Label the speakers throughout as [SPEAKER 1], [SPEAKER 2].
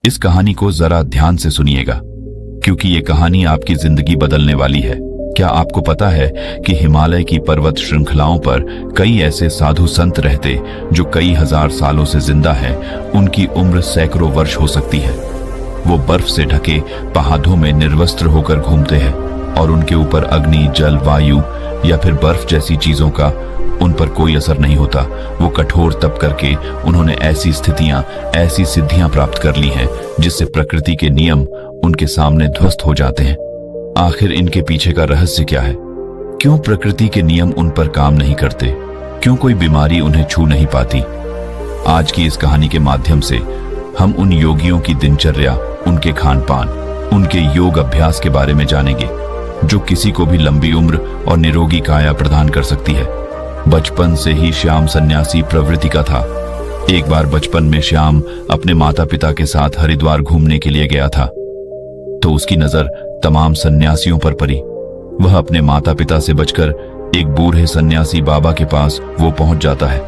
[SPEAKER 1] इस कहानी को जरा ध्यान से सुनिएगा, क्योंकि ये कहानी आपकी जिंदगी बदलने वाली है। क्या आपको पता है कि हिमालय की पर्वत श्रृंखलाओं पर कई ऐसे साधु संत रहते जो कई हजार सालों से जिंदा हैं। उनकी उम्र सैकड़ों वर्ष हो सकती है। वो बर्फ से ढके पहाड़ों में निर्वस्त्र होकर घूमते हैं और उनके ऊपर अग्नि, जल, वायु या फिर बर्फ जैसी चीजों का उन पर कोई असर नहीं होता। वो कठोर तप करके उन्होंने ऐसी स्थितियां, ऐसी सिद्धियां प्राप्त कर ली हैं जिससे प्रकृति के नियम उनके सामने ध्वस्त हो जाते हैं। आखिर इनके पीछे का रहस्य क्या है? क्यों प्रकृति के नियम उन पर काम नहीं करते? क्यों कोई बीमारी उन्हें छू नहीं पाती? आज की इस कहानी के माध्यम से हम उन योगियों की दिनचर्या, उनके खान पान, उनके योग अभ्यास के बारे में जानेंगे जो किसी को भी लंबी उम्र और निरोगी काया प्रदान कर सकती है। बचपन से ही श्याम सन्यासी प्रवृत्ति का था। एक बार बचपन में श्याम अपने माता पिता के साथ हरिद्वार घूमने के लिए गया था तो उसकी नजर तमाम सन्यासियों पर पड़ी। वह अपने माता पिता से बचकर एक बूढ़े सन्यासी बाबा के पास वो पहुंच जाता है।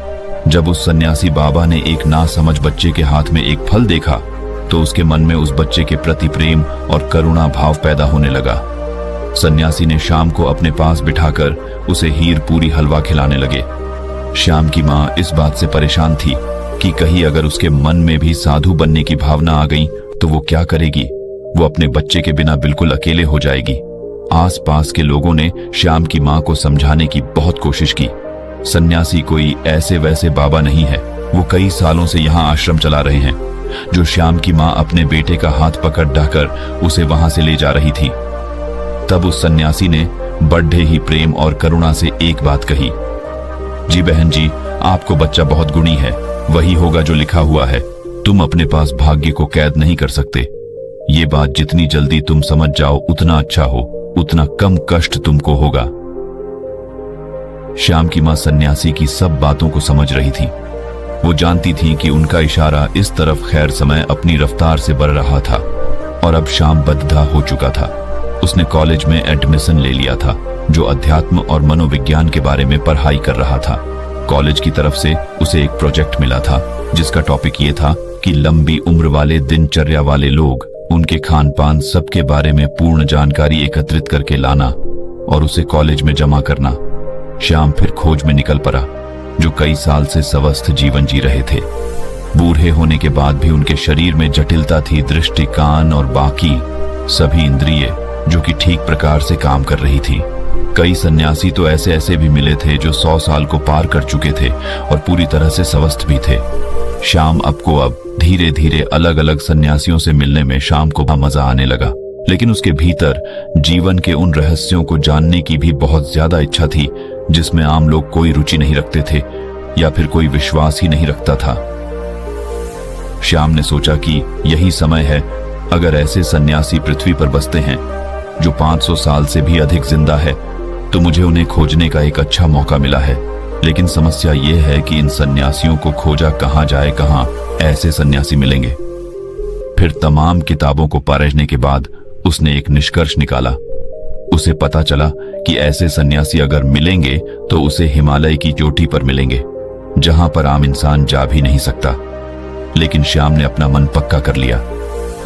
[SPEAKER 1] जब उस सन्यासी बाबा ने एक नासमझ बच्चे के हाथ में एक फल देखा तो उसके मन में उस बच्चे के प्रति प्रेम और करुणा भाव पैदा होने लगा। सन्यासी ने श्याम को अपने पास बिठाकर उसे हीर पूरी हलवा खिलाने लगे। श्याम की मां इस बात से परेशान थी कि कहीं अगर उसके मन में भी साधु बनने की भावना आ गई तो वो क्या करेगी? वो अपने बच्चे के बिना बिल्कुल अकेले हो जाएगी। आसपास के लोगों ने श्याम की मां को समझाने की बहुत कोशिश की। सन्यासी कोई ऐसे वैसे बाबा नहीं है, वो कई सालों से यहाँ आश्रम चला रहे हैं। जो श्याम की मां अपने बेटे का हाथ पकड़ ढाकर उसे वहां से ले जा रही थी, तब उस सन्यासी ने बड़े ही प्रेम और करुणा से एक बात कही, जी बहन जी, आपको बच्चा बहुत गुणी है, वही होगा जो लिखा हुआ है। तुम अपने पास भाग्य को कैद नहीं कर सकते। ये बात जितनी जल्दी तुम समझ जाओ उतना अच्छा हो, उतना कम कष्ट तुमको होगा। श्याम की मां सन्यासी की सब बातों को समझ रही थी। वो जानती थी कि उनका इशारा इस तरफ खैर समय अपनी रफ्तार से बढ़ रहा था और अब श्याम बद्धा हो चुका था। उसने कॉलेज में एडमिशन ले लिया था जो अध्यात्म और मनोविज्ञान के बारे में पढ़ाई कर रहा था। कॉलेज की तरफ से उसे एक प्रोजेक्ट मिला था जिसका टॉपिक ये था कि लंबी उम्र वाले दिनचर्या वाले लोग, उनके खान पान सबके बारे में पूर्ण जानकारी एकत्रित करके लाना और उसे कॉलेज में जमा करना। श्याम फिर खोज में निकल पड़ा। जो कई साल से स्वस्थ जीवन जी रहे थे, बूढ़े होने के बाद भी उनके शरीर में जटिलता थी। दृष्टि, कान और बाकी सभी इंद्रिय जो कि ठीक प्रकार से काम कर रही थी। कई सन्यासी तो ऐसे ऐसे भी मिले थे जो 100 साल को पार कर चुके थे और पूरी तरह से स्वस्थ भी थे। श्याम अब धीरे धीरे अलग अलग सन्यासियों से मिलने में श्याम को मजा आने लगा, लेकिन उसके भीतर जीवन के उन रहस्यों को जानने की भी बहुत ज्यादा इच्छा थी जिसमें आम लोग कोई रुचि नहीं रखते थे या फिर कोई विश्वास ही नहीं रखता था। श्याम ने सोचा कि यही समय है। अगर ऐसे सन्यासी पृथ्वी पर बसते हैं जो 500 साल से भी अधिक जिंदा है तो मुझे उन्हें खोजने का एक अच्छा मौका मिला है। लेकिन समस्या यह है कि इन सन्यासियों को खोजा कहां जाए, कहां ऐसे सन्यासी मिलेंगे। फिर तमाम किताबों को पढ़ने के बाद उसने एक निष्कर्ष निकाला। उसे पता चला कि ऐसे सन्यासी अगर मिलेंगे तो उसे हिमालय की चोटी पर मिलेंगे जहां पर आम इंसान जा भी नहीं सकता। लेकिन श्याम ने अपना मन पक्का कर लिया।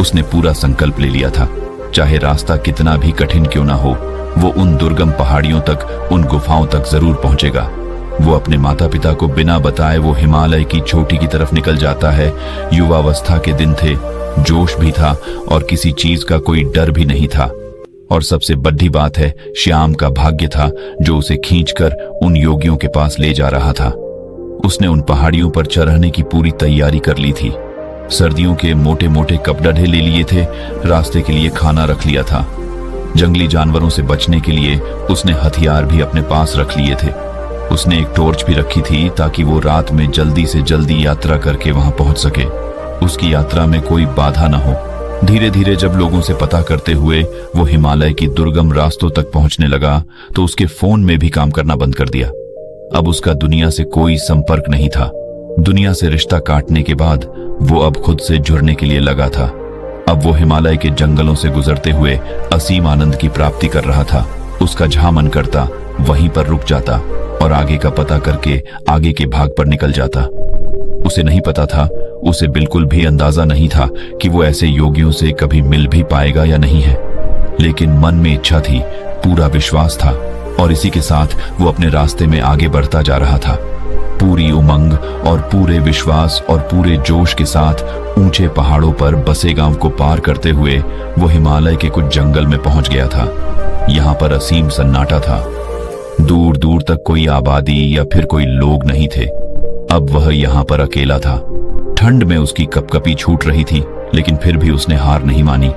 [SPEAKER 1] उसने पूरा संकल्प ले लिया था, चाहे रास्ता कितना भी कठिन क्यों ना हो, वो उन दुर्गम पहाड़ियों तक, उन गुफाओं तक जरूर पहुंचेगा। वो अपने माता पिता को बिना बताए वो हिमालय की चोटी की तरफ निकल जाता है। युवावस्था के दिन थे, जोश भी था और किसी चीज का कोई डर भी नहीं था। और सबसे बड़ी बात है, श्याम का भाग्य था जो उसे खींचकर उन योगियों के पास ले जा रहा था। उसने उन पहाड़ियों पर चढ़ने की पूरी तैयारी कर ली थी। सर्दियों के मोटे मोटे कपड़े ले लिए थे, रास्ते के लिए खाना रख लिया था। जंगली जानवरों से बचने के लिए उसने हथियार भी अपने पास रख लिए थे। उसने एक टॉर्च भी रखी थी ताकि वो रात में जल्दी से जल्दी यात्रा करके वहां पहुंच सके, उसकी यात्रा में कोई बाधा न हो। धीरे धीरे जब लोगों से पता करते हुए वो हिमालय की दुर्गम रास्तों तक पहुंचने लगा तो उसके फोन में भी काम करना बंद कर दिया। अब उसका दुनिया से कोई संपर्क नहीं था। दुनिया से रिश्ता काटने के बाद वो अब खुद से जुड़ने के लिए लगा था। अब वो हिमालय के जंगलों से गुजरते हुए असीम आनंद की प्राप्ति कर रहा था। उसका जहां मन करता वहीं पर रुक जाता और आगे का पता करके आगे के भाग पर निकल जाता। उसे नहीं पता था उसे बिल्कुल भी अंदाजा नहीं था कि वो ऐसे योगियों से कभी मिल भी पाएगा या नहीं है, लेकिन मन में इच्छा थी, पूरा विश्वास था और इसी के साथ वो अपने रास्ते में आगे बढ़ता जा रहा था। पूरी उमंग और पूरे विश्वास और पूरे जोश के साथ ऊंचे पहाड़ों पर बसे गांव को पार करते हुए वो हिमालय के कुछ जंगल में पहुंच गया था। यहाँ पर असीम सन्नाटा था, दूर दूर तक कोई आबादी या फिर कोई लोग नहीं थे। अब वह यहाँ पर अकेला था। ठंड में उसकी कपकपी छूट रही थी, लेकिन फिर भी उसने हार नहीं मानी।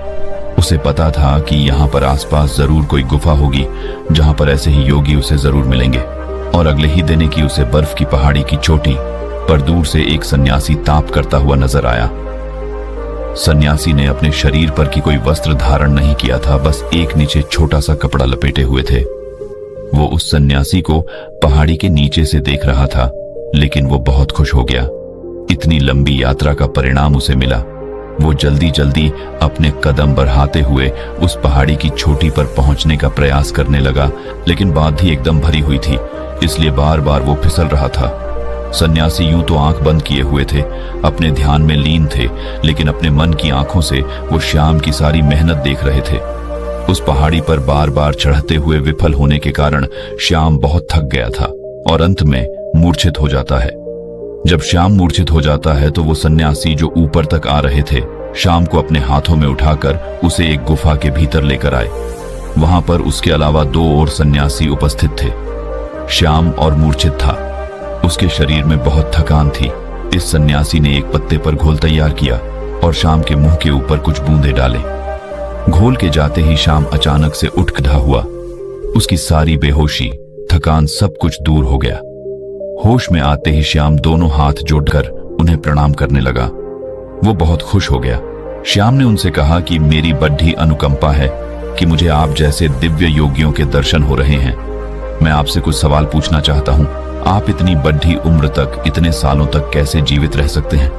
[SPEAKER 1] उसे पता था कि यहाँ पर आसपास जरूर कोई गुफा होगी जहां पर ऐसे ही योगी उसे जरूर मिलेंगे। और अगले ही दिन की उसे बर्फ की पहाड़ी की चोटी पर दूर से एक सन्यासी ताप करता हुआ नजर आया। सन्यासी ने अपने शरीर पर की कोई वस्त्र धारण नहीं किया था, बस एक नीचे छोटा सा कपड़ा लपेटे हुए थे। वो उस सन्यासी को पहाड़ी के नीचे से देख रहा था, लेकिन वो बहुत खुश हो गया। इतनी लंबी यात्रा का परिणाम उसे मिला। वो जल्दी जल्दी अपने कदम बढ़ाते हुए उस पहाड़ी की चोटी पर पहुंचने का प्रयास करने लगा, लेकिन बाधी एकदम भरी हुई थी, इसलिए बार बार वो फिसल रहा था। सन्यासी यूं तो आंख बंद किए हुए थे, अपने ध्यान में लीन थे, लेकिन अपने मन की आंखों से वो श्याम की सारी मेहनत देख रहे थे। उस पहाड़ी पर बार बार चढ़ते हुए विफल होने के कारण श्याम बहुत थक गया था और अंत में मूर्छित हो जाता है। जब श्याम मूर्छित हो जाता है तो वो सन्यासी जो ऊपर तक आ रहे थे, श्याम को अपने हाथों में उठाकर उसे एक गुफा के भीतर लेकर आए। वहां पर उसके अलावा 2 और सन्यासी उपस्थित थे। श्याम और मूर्छित था, उसके शरीर में बहुत थकान थी। इस सन्यासी ने एक पत्ते पर घोल तैयार किया और श्याम के मुंह के ऊपर कुछ बूंदे डाले। घोल के जाते ही श्याम अचानक से उठ खड़ा हुआ। उसकी सारी बेहोशी, थकान सब कुछ दूर हो गया। होश में आते ही श्याम दोनों हाथ जोड़कर उन्हें प्रणाम करने लगा। वो बहुत खुश हो गया। श्याम ने उनसे कहा कि मेरी बड़ी अनुकंपा है कि मुझे आप जैसे दिव्य योगियों के दर्शन हो रहे हैं। मैं आपसे कुछ सवाल पूछना चाहता हूं। आप इतनी बड़ी उम्र तक, इतने सालों तक कैसे जीवित रह सकते हैं?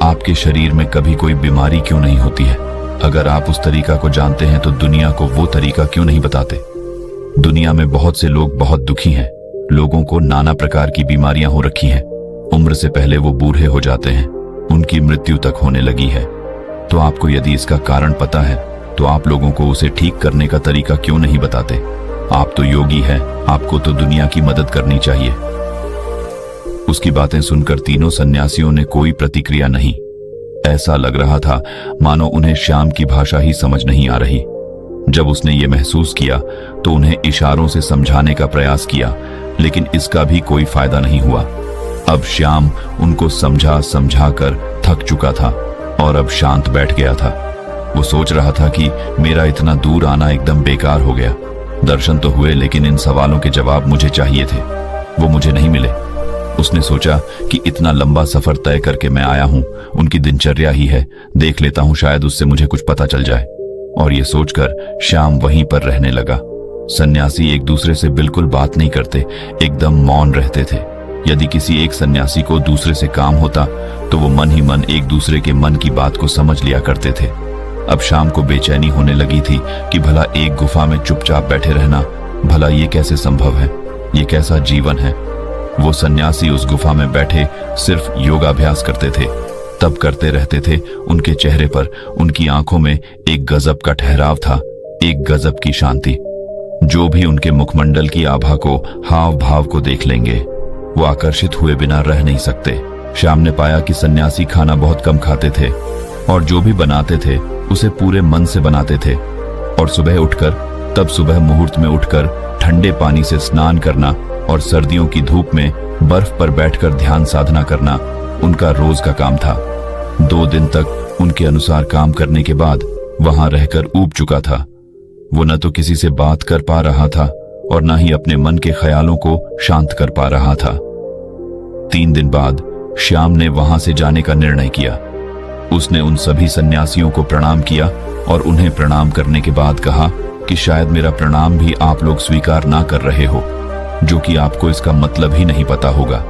[SPEAKER 1] आपके शरीर में कभी कोई बीमारी क्यों नहीं होती है? अगर आप उस तरीका को जानते हैं तो दुनिया को वो तरीका क्यों नहीं बताते? दुनिया में बहुत से लोग बहुत दुखी हैं। लोगों को नाना प्रकार की बीमारियां हो रखी हैं। उम्र से पहले वो बूढ़े हो जाते हैं, उनकी मृत्यु तक होने लगी है। तो आपको यदि इसका कारण पता है तो आप लोगों को उसे ठीक करने का तरीका क्यों नहीं बताते? आप तो योगी हैं, आपको तो दुनिया की मदद करनी चाहिए। उसकी बातें सुनकर तीनों सन्यासियों ने कोई प्रतिक्रिया नहीं। ऐसा लग रहा था मानो उन्हें श्याम की भाषा ही समझ नहीं आ रही। जब उसने ये महसूस किया तो उन्हें इशारों से समझाने का प्रयास किया, लेकिन इसका भी कोई फायदा नहीं हुआ। अब श्याम उनको समझा समझाकर थक चुका था और अब शांत बैठ गया था। वो सोच रहा था कि मेरा इतना दूर आना एकदम बेकार हो गया। दर्शन तो हुए, लेकिन इन सवालों के जवाब मुझे चाहिए थे, वो मुझे नहीं मिले। उसने सोचा कि इतना लंबा सफर तय करके मैं आया हूं, उनकी दिनचर्या ही है, देख लेता हूं, शायद उससे मुझे कुछ पता चल जाए। और ये सोचकर श्याम वहीं पर रहने लगा। सन्यासी एक दूसरे से बिल्कुल बात नहीं करते, एकदम मौन रहते थे। यदि किसी एक सन्यासी को दूसरे से काम होता तो वो मन ही मन एक दूसरे के मन की बात को समझ लिया करते थे। अब शाम को बेचैनी होने लगी थी कि भला एक गुफा में चुपचाप बैठे रहना, भला ये कैसे संभव है? ये कैसा जीवन है? वो सन्यासी उस गुफा में बैठे सिर्फ योगाभ्यास करते थे, तब करते रहते थे। उनके चेहरे पर, उनकी आंखों में एक गजब का ठहराव था, एक गजब की शांति। जो भी उनके मुखमंडल की आभा को, हाव भाव को देख लेंगे, वो आकर्षित हुए बिना रह नहीं सकते। श्याम ने पाया कि सन्यासी खाना बहुत कम खाते थे और जो भी बनाते थे उसे पूरे मन से बनाते थे। और सुबह उठकर, तब सुबह मुहूर्त में उठकर ठंडे पानी से स्नान करना और सर्दियों की धूप में बर्फ पर बैठकर ध्यान साधना करना उनका रोज का काम था। 2 दिन तक उनके अनुसार काम करने के बाद वहां रहकर ऊब चुका था। वो न तो किसी से बात कर पा रहा था और न ही अपने मन के ख्यालों को शांत कर पा रहा था। 3 दिन बाद श्याम ने वहां से जाने का निर्णय किया। उसने उन सभी सन्यासियों को प्रणाम किया और उन्हें प्रणाम करने के बाद कहा कि शायद मेरा प्रणाम भी आप लोग स्वीकार ना कर रहे हो, जो कि आपको इसका मतलब ही नहीं पता होगा,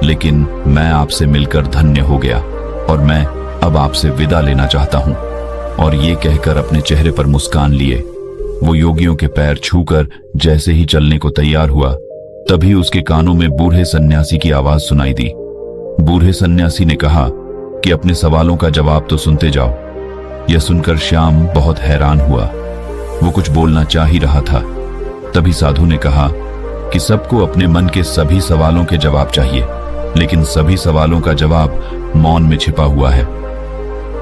[SPEAKER 1] लेकिन मैं आपसे मिलकर धन्य हो गया और मैं अब आपसे विदा लेना चाहता हूं। और ये कहकर अपने चेहरे पर मुस्कान लिए वो योगियों के पैर छूकर जैसे ही चलने को तैयार हुआ, तभी उसके कानों में बूढ़े सन्यासी की आवाज सुनाई दी। बूढ़े सन्यासी ने कहा, कि अपने सवालों का जवाब तो सुनते जाओ। यह सुनकर श्याम बहुत हैरान हुआ। वो कुछ बोलना चाह ही रहा था, तभी साधु ने कहा कि सबको अपने मन के सभी सवालों के जवाब चाहिए, लेकिन सभी सवालों का जवाब मौन में छिपा हुआ है।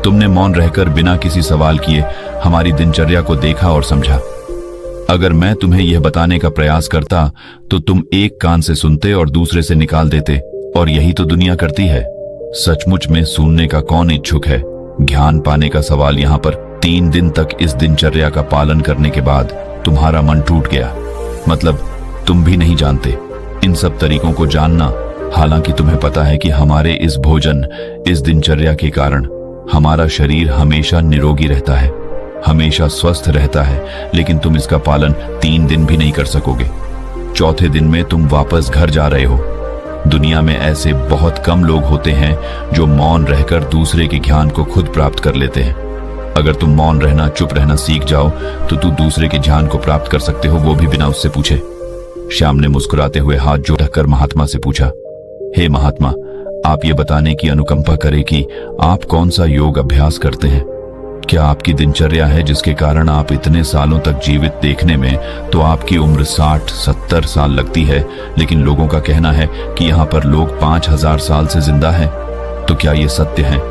[SPEAKER 1] तुमने मौन रहकर बिना किसी सवाल किए हमारी दिनचर्या को देखा और समझा। अगर मैं तुम्हें यह बताने का प्रयास करता तो तुम एक कान से सुनते और दूसरे से निकाल देते, और यही तो दुनिया करती है। सचमुच में सुनने का कौन इच्छुक है? ज्ञान पाने का सवाल यहाँ पर। 3 दिन तक इस दिनचर्या का पालन करने के बाद तुम्हारा मन टूट गया, मतलब तुम भी नहीं जानते इन सब तरीकों को जानना। हालांकि तुम्हें पता है कि हमारे इस भोजन, इस दिनचर्या के कारण हमारा शरीर हमेशा निरोगी रहता है, हमेशा स्वस्थ रहता है, लेकिन तुम इसका पालन 3 दिन भी नहीं कर सकोगे। चौथे दिन में तुम वापस घर जा रहे हो। दुनिया में ऐसे बहुत कम लोग होते हैं जो मौन रहकर दूसरे के ज्ञान को खुद प्राप्त कर लेते हैं। अगर तुम मौन रहना, चुप रहना सीख जाओ तो तू दूसरे के ज्ञान को प्राप्त कर सकते हो, वो भी बिना उससे पूछे। श्याम ने मुस्कुराते हुए हाथ जोड़कर महात्मा से पूछा, हे महात्मा, आप ये बताने की अनुकंपा करें कि आप कौन सा योग अभ्यास करते हैं? क्या आपकी दिनचर्या है जिसके कारण आप इतने सालों तक जीवित? देखने में तो आपकी उम्र 60-70 साल लगती है, लेकिन लोगों का कहना है कि यहाँ पर लोग 5000 साल से जिंदा हैं। तो क्या ये सत्य है?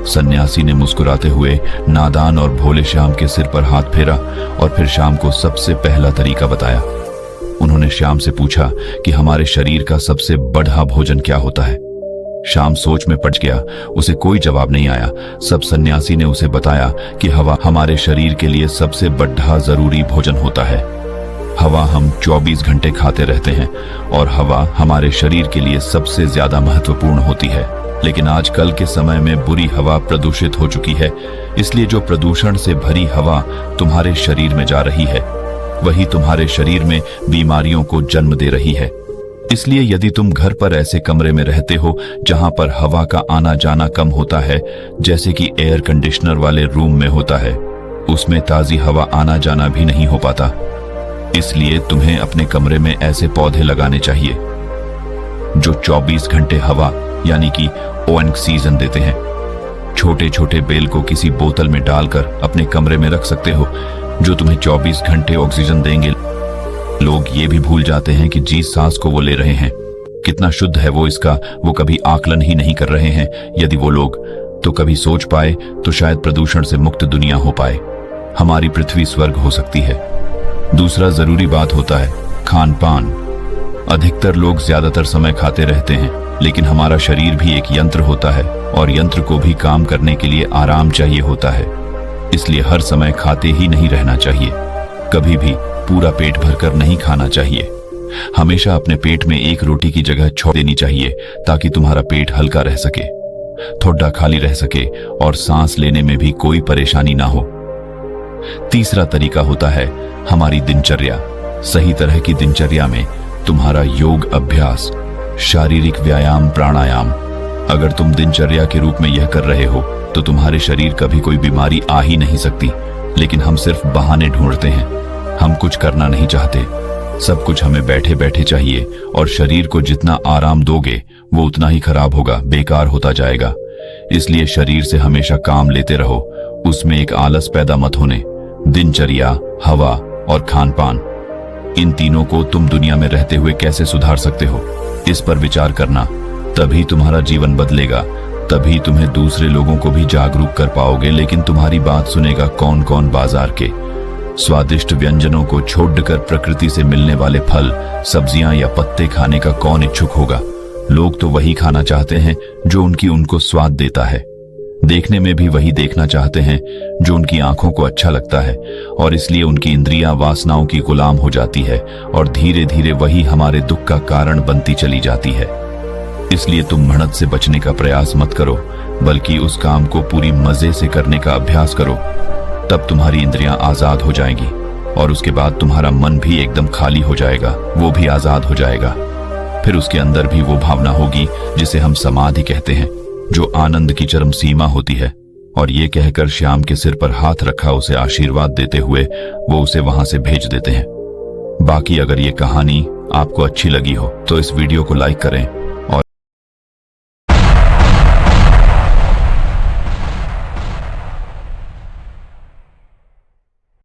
[SPEAKER 1] सन्यासी ने मुस्कुराते हुए नादान और भोले श्याम के सिर पर हाथ फेरा और फिर श्याम को सबसे पहला तरीका बताया। उन्होंने श्याम से पूछा कि हमारे शरीर का सबसे बढ़ा भोजन क्या होता है? श्याम सोच में पड़ गया, उसे कोई जवाब नहीं आया। सब सन्यासी ने उसे बताया कि हवा हमारे शरीर के लिए सबसे बढ़ा जरूरी भोजन होता है। हवा हम 24 घंटे खाते रहते हैं और हवा हमारे शरीर के लिए सबसे ज्यादा महत्वपूर्ण होती है। लेकिन आजकल के समय में बुरी हवा प्रदूषित हो चुकी है, इसलिए जो प्रदूषण से भरी हवा तुम्हारे शरीर में जा रही है वही तुम्हारे शरीर में बीमारियों को जन्म दे रही है। इसलिए यदि तुम घर पर ऐसे कमरे में रहते हो जहां पर हवा का आना जाना कम होता है, जैसे कि एयर कंडीशनर वाले रूम में होता है, उसमें ताजी हवा आना जाना भी नहीं हो पाता। इसलिए तुम्हें अपने कमरे में ऐसे पौधे लगाने चाहिए जो 24 घंटे हवा यानी कि ऑक्सीजन देते हैं। छोटे छोटे बेल को किसी बोतल में डालकर अपने कमरे में रख सकते हो जो तुम्हें 24 घंटे ऑक्सीजन देंगे। लोग ये भी भूल जाते हैं कि जिस सांस को वो ले रहे हैं कितना शुद्ध है वो कभी आकलन ही नहीं कर रहे हैं। यदि वो लोग तो कभी सोच पाए तो शायद प्रदूषण से मुक्त दुनिया हो पाए, हमारी पृथ्वी स्वर्ग हो सकती है। दूसरा जरूरी बात होता है खान पान। अधिकतर लोग ज्यादातर समय खाते रहते हैं, लेकिन हमारा शरीर भी एक यंत्र होता है और यंत्र को भी काम करने के लिए आराम चाहिए होता है। इसलिए हर समय खाते ही नहीं रहना चाहिए, कभी भी पूरा पेट भरकर नहीं खाना चाहिए। हमेशा अपने पेट में एक रोटी की जगह छोड़ देनी चाहिए ताकि तुम्हारा पेट हल्का रह सके, थोड़ा खाली रह सके और सांस लेने में भी कोई परेशानी ना हो। तीसरा तरीका होता है हमारी दिनचर्या। सही तरह की दिनचर्या में तुम्हारा योग अभ्यास, शारीरिक व्यायाम, प्राणायाम। अगर तुम दिनचर्या के रूप में यह कर रहे हो तो तुम्हारे शरीर कभी कोई बीमारी आ ही नहीं सकती। लेकिन हम सिर्फ बहाने ढूंढते हैं, हम कुछ करना नहीं चाहते। सब कुछ हमें बैठे बैठे चाहिए और शरीर को जितना आराम दोगे वो उतना ही खराब होगा, बेकार होता जाएगा। इसलिए शरीर से हमेशा काम लेते रहो, उसमें एक आलस पैदा मत होने। दिनचर्या, हवा और खान पान, इन तीनों को तुम दुनिया में रहते हुए कैसे सुधार सकते हो, इस पर विचार करना। तभी तुम्हारा जीवन बदलेगा, तभी तुम्हें दूसरे लोगों को भी जागरूक कर पाओगे। लेकिन तुम्हारी बात सुनेगा कौन कौन? बाजार के स्वादिष्ट व्यंजनों को छोड़कर प्रकृति से मिलने वाले फल, सब्जियां या पत्ते खाने का कौन इच्छुक होगा? लोग तो वही खाना चाहते हैं जो उनको स्वाद देता है। देखने में भी वही देखना चाहते हैं जो उनकी आंखों को अच्छा लगता है, और इसलिए उनकी इंद्रियां वासनाओं की गुलाम हो जाती है और धीरे धीरे वही हमारे दुख का कारण बनती चली जाती है। इसलिए तुम मेहनत से बचने का प्रयास मत करो, बल्कि उस काम को पूरी मजे से करने का अभ्यास करो। तब तुम्हारी इंद्रियां आजाद हो जाएंगी और उसके बाद तुम्हारा मन भी एकदम खाली हो जाएगा, वो भी आजाद हो जाएगा। फिर उसके अंदर भी वो भावना होगी जिसे हम समाधि कहते हैं, जो आनंद की चरम सीमा होती है। और ये कहकर श्याम के सिर पर हाथ रखा उसे आशीर्वाद देते हुए वो उसे वहां से भेज देते हैं। बाकी अगर ये कहानी आपको अच्छी लगी हो तो इस वीडियो को लाइक करें